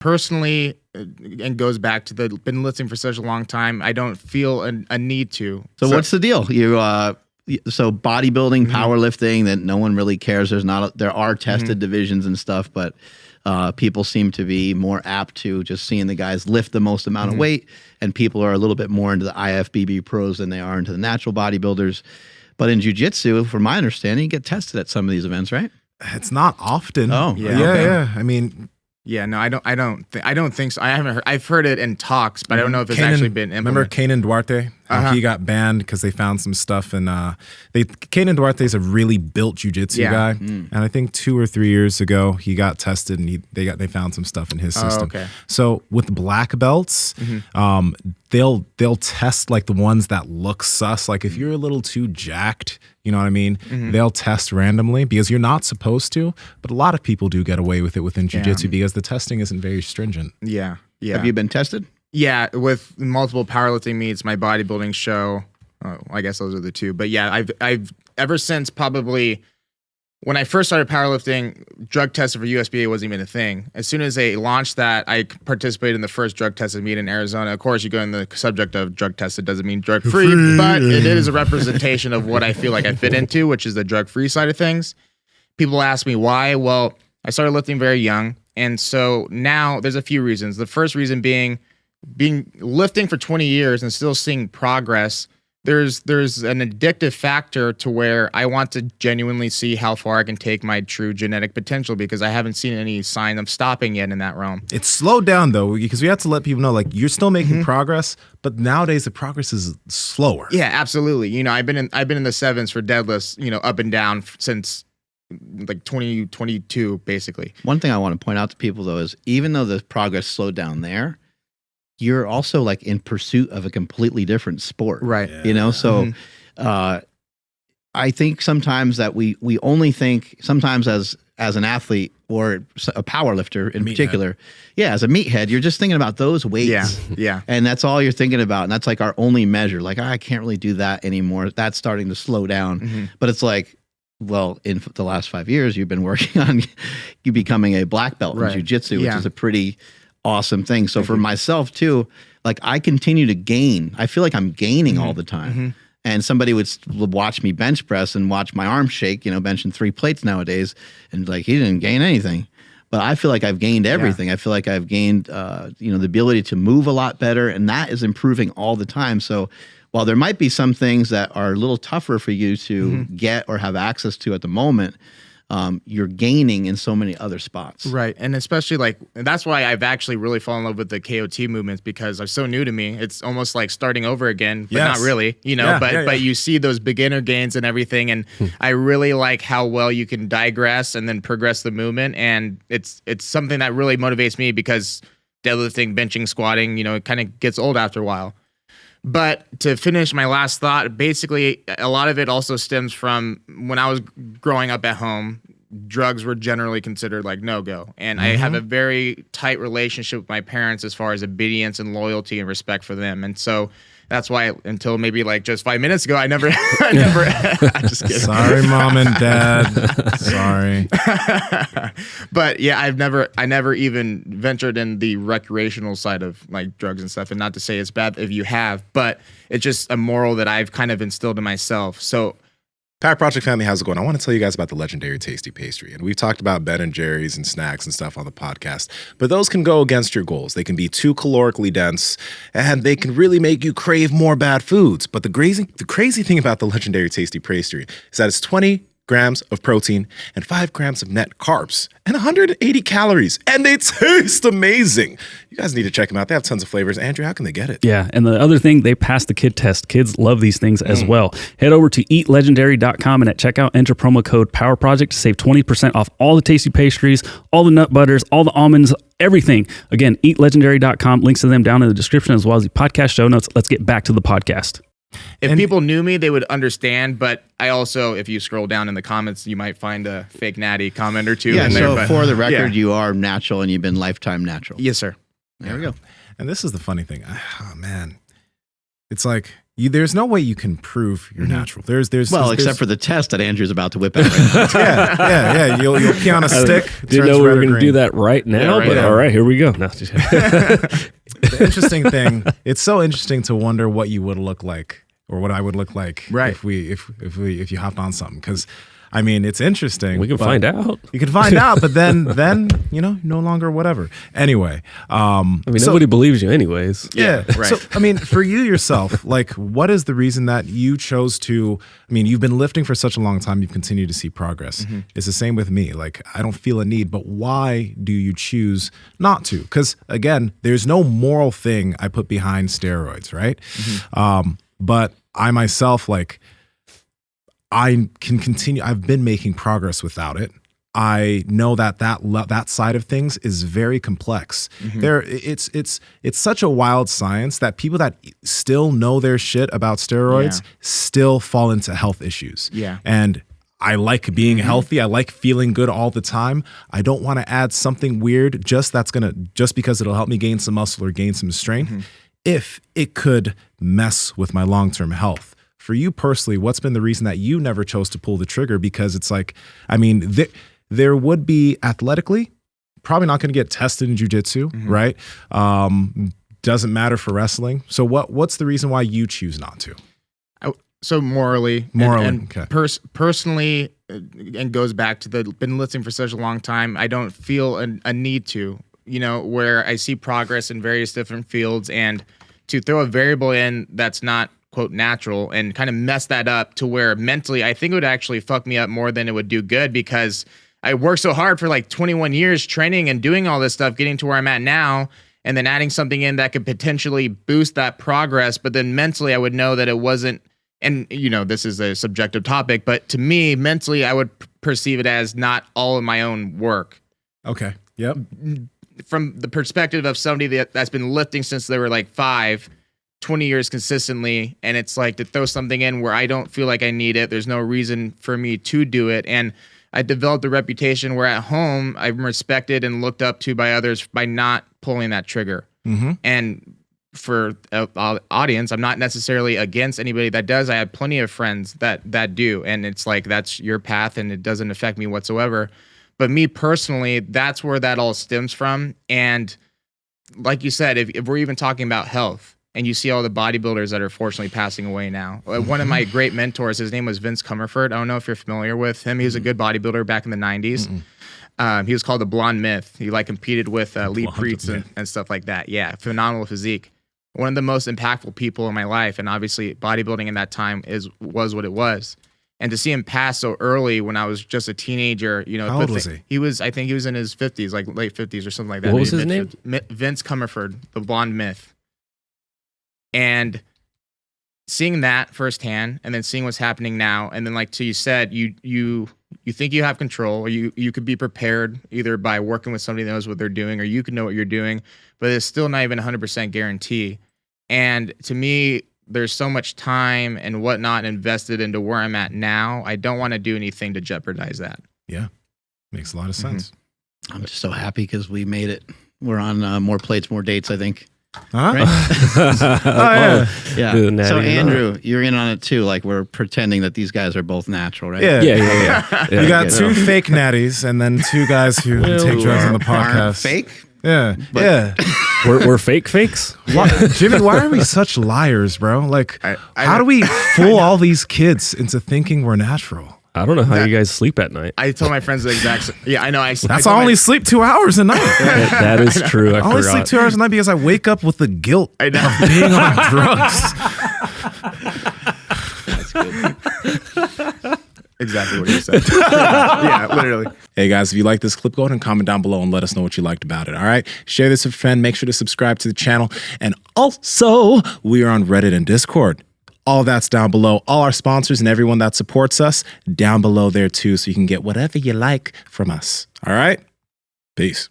personally, and goes back to been listening for such a long time, I don't feel a need to. So what's the deal? So bodybuilding, powerlifting, that no one really cares. There are tested divisions and stuff, but people seem to be more apt to just seeing the guys lift the most amount of weight, and people are a little bit more into the IFBB pros than they are into the natural bodybuilders. But in jiu-jitsu, from my understanding, you get tested at some of these events, right? It's not often. Oh, yeah. I mean, yeah, no, I don't think so. I haven't heard. I've heard it in talks, but I don't know if it's actually been implemented. Remember Kanan Duarte? He got banned because they found some stuff, and Kanan Duarte is a really built jiu-jitsu guy, and I think 2 or 3 years ago he got tested, and they found some stuff in his system. Okay. So with black belts, they'll test like the ones that look sus. Like if you're a little too jacked, you know what I mean? They'll test randomly because you're not supposed to, but a lot of people do get away with it within jiu-jitsu because the testing isn't very stringent. Yeah. Have you been tested? Yeah, with multiple powerlifting meets, my bodybuilding show. I guess those are the two. But yeah, I've ever since probably when I first started powerlifting, drug tested for USBA wasn't even a thing. As soon as they launched that, I participated in the first drug tested meet in Arizona. Of course, you go in the subject of drug tested doesn't mean drug free, but it is a representation of what I feel like I fit into, which is the drug free side of things. People ask me why. Well, I started lifting very young, and so now there's a few reasons. The first reason being lifting for 20 years and still seeing progress. There's an addictive factor to where I want to genuinely see how far I can take my true genetic potential, because I haven't seen any sign of stopping yet in that realm. It's slowed down though, because we have to let people know, like, you're still making progress, but nowadays the progress is slower. Yeah, absolutely. You know, I've been in the sevens for deadlifts, you know, up and down since like 2022 basically. One thing I want to point out to people though is even though the progress slowed down there, you're also like in pursuit of a completely different sport. Right. Yeah. You know, so I think sometimes that we only think sometimes as an athlete or a power lifter in particular, as a meathead, you're just thinking about those weights. Yeah. And that's all you're thinking about. And that's like our only measure. Like, I can't really do that anymore. That's starting to slow down. But it's like, well, in the last 5 years, you've been working on you becoming a black belt in jiu-jitsu, which is a pretty awesome thing. So for myself too, like I continue to gain. I feel like I'm gaining all the time. And somebody would watch me bench press and watch my arm shake, you know, benching 3 plates nowadays, and like, he didn't gain anything. But I feel like I've gained everything. I feel like I've gained, you know, the ability to move a lot better, and that is improving all the time. So while there might be some things that are a little tougher for you to get or have access to at the moment, you're gaining in so many other spots. Right. And especially like, that's why I've actually really fallen in love with the KOT movements, because they're so new to me. It's almost like starting over again, but not really, you know, but you see those beginner gains and everything. And I really like how well you can digress and then progress the movement. And it's something that really motivates me, because deadlifting, benching, squatting, you know, it kind of gets old after a while. But to finish my last thought, basically, a lot of it also stems from when I was growing up at home, drugs were generally considered like no-go. And I have a very tight relationship with my parents as far as obedience and loyalty and respect for them. And so that's why until maybe like just 5 minutes ago, I never, I'm just kidding. Sorry, mom and dad. Sorry. But yeah, I never even ventured in the recreational side of like drugs and stuff. And not to say it's bad if you have, but it's just a moral that I've kind of instilled in myself. So Power Project family, how's it going? I want to tell you guys about the legendary Tasty Pastry. And we've talked about Ben & Jerry's and snacks and stuff on the podcast, but those can go against your goals. They can be too calorically dense, and they can really make you crave more bad foods. But the crazy thing about the legendary Tasty Pastry is that it's 20 grams of protein and 5 grams of net carbs and 180 calories, and they taste amazing. You guys need to check them out. They have tons of flavors. Andrew, how can they get it? Yeah, and the other thing, they passed the kid test. Kids love these things as well. Head over to eatlegendary.com and at checkout, enter promo code POWERPROJECT to save 20% off all the tasty pastries, all the nut butters, all the almonds, everything. Again, eatlegendary.com. Links to them down in the description as well as the podcast show notes. Let's get back to the podcast. If people knew me, they would understand. But I also, if you scroll down in the comments, you might find a fake natty comment or two. Yeah, in so there, for the record, you are natural and you've been lifetime natural. Yes, sir. There we go. And this is the funny thing. Oh, man. It's like, there's no way you can prove you're natural. Except for the test that Andrew's about to whip out right now. yeah. You'll pee on a stick. Didn't know we were going to do that right now, but all right, here we go. No, The interesting thing, it's so interesting to wonder what you would look like, or what I would look like, if you hopped on something. Because I mean, it's interesting. We can find out. You can find out, but then no longer whatever. Anyway, nobody believes you anyways. Yeah. Right. So, I mean, for you yourself, like, what is the reason that you chose to? I mean, you've been lifting for such a long time. You've continued to see progress. It's the same with me. Like, I don't feel a need, but why do you choose not to? Because again, there's no moral thing I put behind steroids, right? But I myself, like, I can continue. I've been making progress without it. I know that side of things is very complex. It's such a wild science that people that still know their shit about steroids still fall into health issues. Yeah. And I like being healthy. I like feeling good all the time. I don't want to add something weird just because it'll help me gain some muscle or gain some strength if it could mess with my long-term health. For you personally, what's been the reason that you never chose to pull the trigger? Because it's like, I mean, there would be athletically, probably not going to get tested in jiu-jitsu, right? Doesn't matter for wrestling. So what's the reason why you choose not to? So morally, okay. Personally, and goes back to been lifting for such a long time, I don't feel a need to, where I see progress in various different fields, and to throw a variable in that's not, quote, natural, and kind of mess that up to where mentally I think it would actually fuck me up more than it would do good, because I worked so hard for like 21 years training and doing all this stuff, getting to where I'm at now, and then adding something in that could potentially boost that progress. But then mentally I would know that it wasn't, and this is a subjective topic, but to me, mentally, I would perceive it as not all of my own work. Okay. Yep. From the perspective of somebody that's been lifting since they were like 20 years consistently, and it's like to throw something in where I don't feel like I need it. There's no reason for me to do it. And I developed a reputation where at home I'm respected and looked up to by others by not pulling that trigger. And for audience, I'm not necessarily against anybody that does. I have plenty of friends that do, and it's like, that's your path and it doesn't affect me whatsoever. But me personally, that's where that all stems from. And like you said, if we're even talking about health, and you see all the bodybuilders that are fortunately passing away now. One of my great mentors, his name was Vince Comerford. I don't know if you're familiar with him. He was a good bodybuilder back in the 90s. He was called the Blonde Myth. He competed with Lee Preetz and stuff like that. Yeah, phenomenal physique. One of the most impactful people in my life, and obviously bodybuilding in that time was what it was. And to see him pass so early when I was just a teenager, How old was he? I think he was in his 50s, like late 50s or something like that. What was his name? Vince Comerford, the Blonde Myth. And seeing that firsthand, and then seeing what's happening now, and then like you said, you think you have control, or you could be prepared either by working with somebody that knows what they're doing, or you can know what you're doing, but it's still not even 100% guarantee. And to me, there's so much time and whatnot invested into where I'm at now. I don't want to do anything to jeopardize that. Yeah, makes a lot of sense. I'm just so happy because we made it. We're on more plates, more dates, I think. Huh? Right? Yeah. So Andrew, you're in on it too. Like, we're pretending that these guys are both natural, right? Yeah. You got two fake natties and then two guys who take drugs on the podcast. Fake? Yeah. We're fake fakes. Jimmy, why are we such liars, bro? Like, how do we fool all these kids into thinking we're natural? I don't know how you guys sleep at night. I tell my friends the exact same. Yeah, I know. I only sleep 2 hours a night. That is true. I only sleep 2 hours a night because I wake up with the guilt of being on drugs. That's good. Exactly what you said. Yeah, literally. Hey guys, if you like this clip, go ahead and comment down below and let us know what you liked about it. All right, share this with a friend. Make sure to subscribe to the channel, and also we are on Reddit and Discord. All that's down below. All our sponsors and everyone that supports us down below there too, so you can get whatever you like from us. All right? Peace.